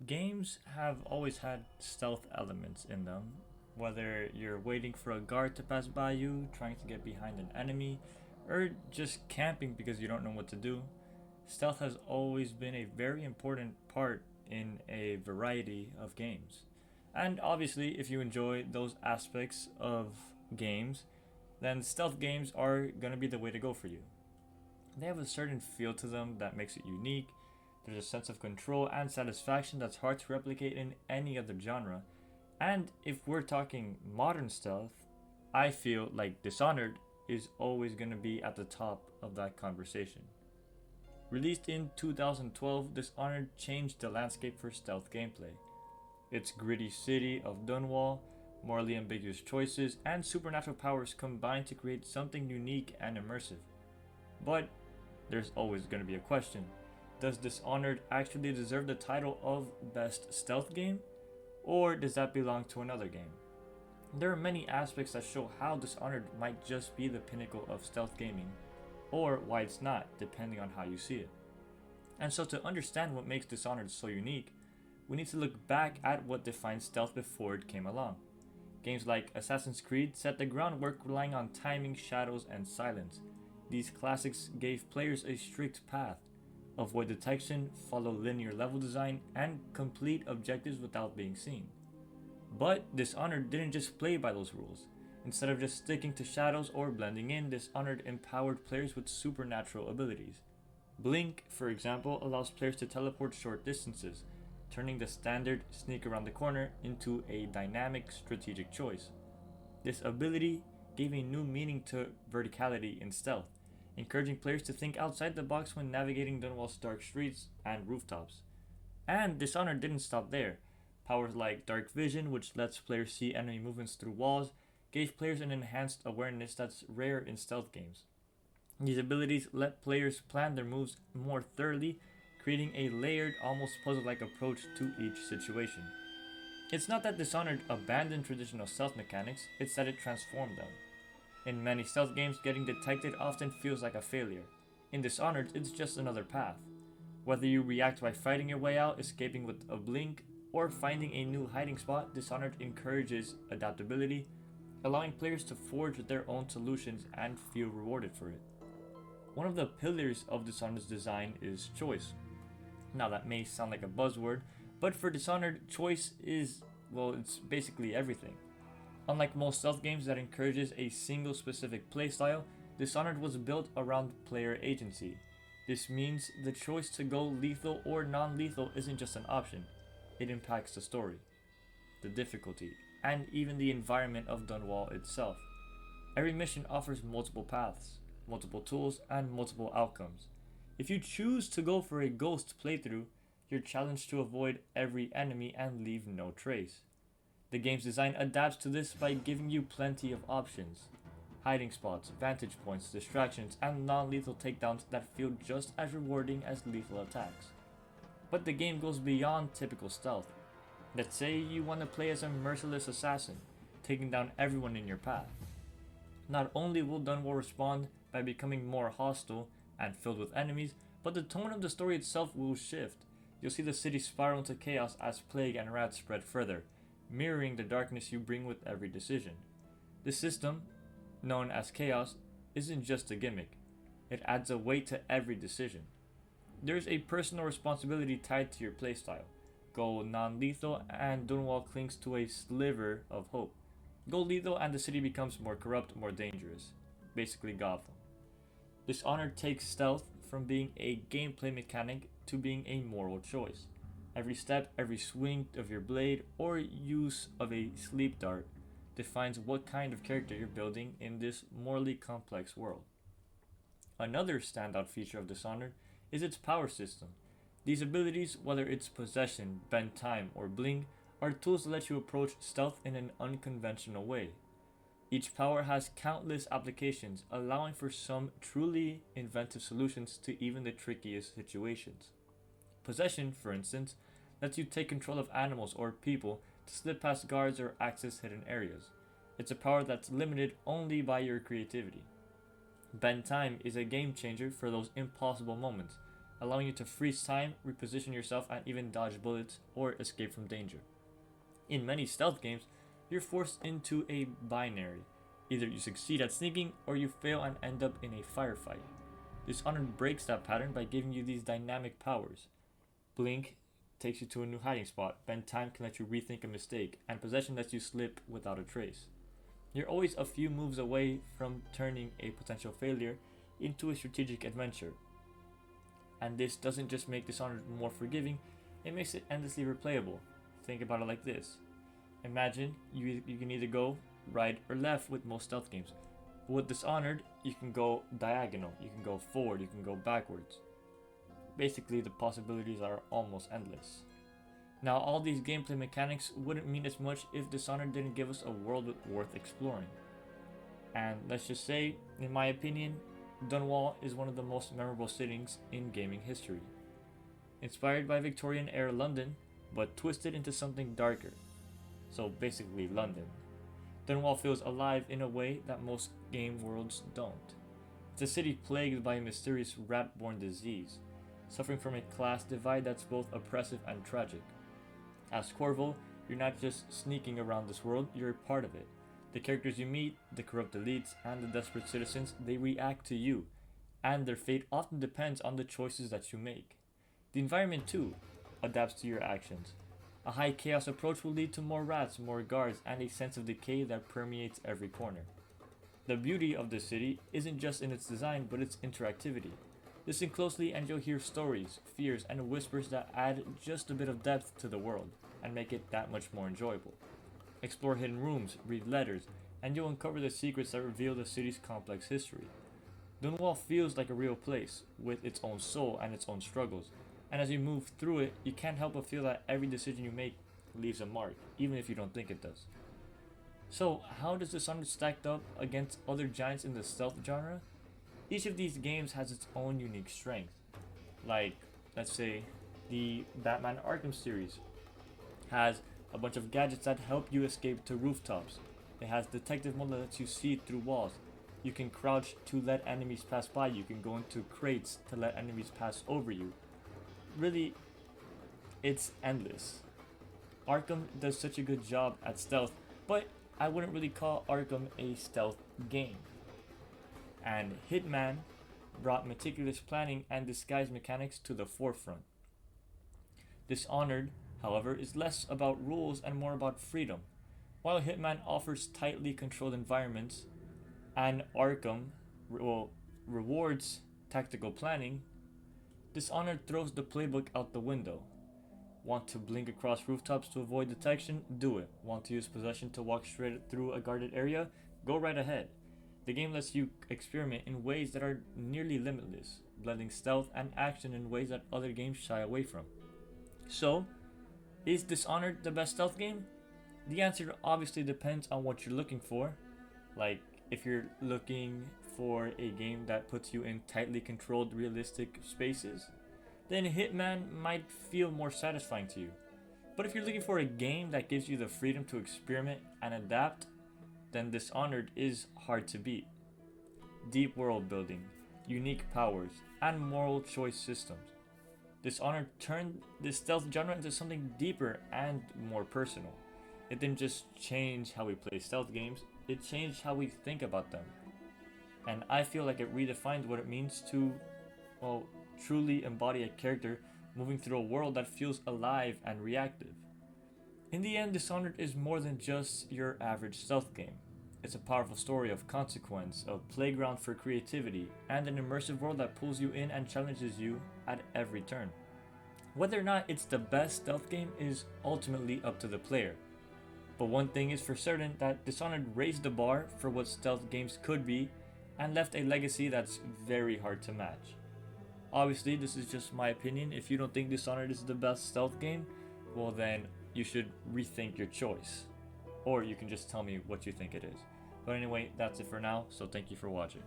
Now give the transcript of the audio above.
Games have always had stealth elements in them, whether you're waiting for a guard to pass by you, trying to get behind an enemy, or just camping because you don't know what to do. Stealth has always been a very important part in a variety of games. And obviously, if you enjoy those aspects of games, then stealth games are going to be the way to go for you. They have a certain feel to them that makes it unique. There's a sense of control and satisfaction that's hard to replicate in any other genre. And if we're talking modern stealth, I feel like Dishonored is always going to be at the top of that conversation. Released in 2012, Dishonored changed the landscape for stealth gameplay. Its gritty city of Dunwall, morally ambiguous choices, and supernatural powers combine to create something unique and immersive. But there's always going to be a question. Does Dishonored actually deserve the title of Best Stealth Game? Or does that belong to another game? There are many aspects that show how Dishonored might just be the pinnacle of stealth gaming, or why it's not, depending on how you see it. And so, to understand what makes Dishonored so unique, we need to look back at what defined stealth before it came along. Games like Assassin's Creed set the groundwork relying on timing, shadows, and silence. These classics gave players a strict path: avoid detection, follow linear level design, and complete objectives without being seen. But Dishonored didn't just play by those rules. Instead of just sticking to shadows or blending in, Dishonored empowered players with supernatural abilities. Blink, for example, allows players to teleport short distances, turning the standard sneak around the corner into a dynamic strategic choice. This ability gave a new meaning to verticality in stealth, encouraging players to think outside the box when navigating Dunwall's dark streets and rooftops. And Dishonored didn't stop there. Powers like Dark Vision, which lets players see enemy movements through walls, gave players an enhanced awareness that's rare in stealth games. These abilities let players plan their moves more thoroughly, creating a layered, almost puzzle-like approach to each situation. It's not that Dishonored abandoned traditional stealth mechanics, it's that it transformed them. In many stealth games, getting detected often feels like a failure. In Dishonored, it's just another path. Whether you react by fighting your way out, escaping with a blink, or finding a new hiding spot, Dishonored encourages adaptability, allowing players to forge their own solutions and feel rewarded for it. One of the pillars of Dishonored's design is choice. Now, that may sound like a buzzword, but for Dishonored, choice is, well, it's basically everything. Unlike most stealth games that encourages a single specific playstyle, Dishonored was built around player agency. This means the choice to go lethal or non-lethal isn't just an option, it impacts the story, the difficulty, and even the environment of Dunwall itself. Every mission offers multiple paths, multiple tools, and multiple outcomes. If you choose to go for a ghost playthrough, you're challenged to avoid every enemy and leave no trace. The game's design adapts to this by giving you plenty of options: hiding spots, vantage points, distractions, and non-lethal takedowns that feel just as rewarding as lethal attacks. But the game goes beyond typical stealth. Let's say you want to play as a merciless assassin, taking down everyone in your path. Not only will Dunwall respond by becoming more hostile and filled with enemies, but the tone of the story itself will shift. You'll see the city spiral into chaos as plague and rats spread further, mirroring the darkness you bring with every decision. This system, known as chaos, isn't just a gimmick. It adds a weight to every decision. There's a personal responsibility tied to your playstyle. Go non-lethal and Dunwall clings to a sliver of hope. Go lethal and the city becomes more corrupt, more dangerous. Basically Gotham. Dishonored takes stealth from being a gameplay mechanic to being a moral choice. Every step, every swing of your blade, or use of a sleep dart defines what kind of character you're building in this morally complex world. Another standout feature of Dishonored is its power system. These abilities, whether it's possession, bend time, or bling, are tools that let you approach stealth in an unconventional way. Each power has countless applications, allowing for some truly inventive solutions to even the trickiest situations. Possession, for instance, lets you take control of animals or people to slip past guards or access hidden areas. It's a power that's limited only by your creativity. Bend time is a game changer for those impossible moments. allowing you to freeze time, reposition yourself, and even dodge bullets or escape from danger. In many stealth games, you're forced into a binary. Either you succeed at sneaking or you fail and end up in a firefight. Dishonored breaks that pattern by giving you these dynamic powers. Blink takes you to a new hiding spot, bend time can let you rethink a mistake, and possession lets you slip without a trace. You're always a few moves away from turning a potential failure into a strategic adventure. And this doesn't just make Dishonored more forgiving, it makes it endlessly replayable. Think about it like this. Imagine you can either go right or left with most stealth games. With Dishonored, you can go diagonal, you can go forward, you can go backwards. Basically, the possibilities are almost endless. Now, all these gameplay mechanics wouldn't mean as much if Dishonored didn't give us a world worth exploring. And let's just say, in my opinion, Dunwall is one of the most memorable settings in gaming history. Inspired by Victorian era London, but twisted into something darker. So basically London. Dunwall feels alive in a way that most game worlds don't. It's a city plagued by a mysterious rat-borne disease, suffering from a class divide that's both oppressive and tragic. As Corvo, you're not just sneaking around this world, you're a part of it. The characters you meet, the corrupt elites, and the desperate citizens, they react to you, and their fate often depends on the choices that you make. The environment, too, adapts to your actions. A high chaos approach will lead to more rats, more guards, and a sense of decay that permeates every corner. The beauty of the city isn't just in its design, but its interactivity. Listen closely and you'll hear stories, fears, and whispers that add just a bit of depth to the world and make it that much more enjoyable. Explore hidden rooms, read letters, and you'll uncover the secrets that reveal the city's complex history. Dunwall feels like a real place, with its own soul and its own struggles, and as you move through it, you can't help but feel that every decision you make leaves a mark, even if you don't think it does. So, how does Dishonored stack up against other giants in the stealth genre? Each of these games has its own unique strength. Like, let's say, the Batman Arkham series has a bunch of gadgets that help you escape to rooftops. It has detective mode that lets you see through walls. You can crouch to let enemies pass by. You can go into crates to let enemies pass over you. Really, it's endless. Arkham does such a good job at stealth, but I wouldn't really call Arkham a stealth game. And Hitman brought meticulous planning and disguise mechanics to the forefront. Dishonored, however, is less about rules and more about freedom. While Hitman offers tightly controlled environments and Arkham rewards tactical planning, Dishonored throws the playbook out the window. Want to blink across rooftops to avoid detection? Do it. Want to use possession to walk straight through a guarded area? Go right ahead. The game lets you experiment in ways that are nearly limitless, blending stealth and action in ways that other games shy away from. So, is Dishonored the best stealth game? The answer obviously depends on what you're looking for. Like, if you're looking for a game that puts you in tightly controlled, realistic spaces, then Hitman might feel more satisfying to you. But if you're looking for a game that gives you the freedom to experiment and adapt, then Dishonored is hard to beat. Deep world building, unique powers, and moral choice systems. Dishonored turned the stealth genre into something deeper and more personal. It didn't just change how we play stealth games, it changed how we think about them. And I feel like it redefined what it means to, truly embody a character moving through a world that feels alive and reactive. In the end, Dishonored is more than just your average stealth game. It's a powerful story of consequence, a playground for creativity, and an immersive world that pulls you in and challenges you at every turn. Whether or not it's the best stealth game is ultimately up to the player. But one thing is for certain, that Dishonored raised the bar for what stealth games could be and left a legacy that's very hard to match. Obviously, this is just my opinion. If you don't think Dishonored is the best stealth game, well then you should rethink your choice. Or you can just tell me what you think it is. But anyway, that's it for now, so thank you for watching.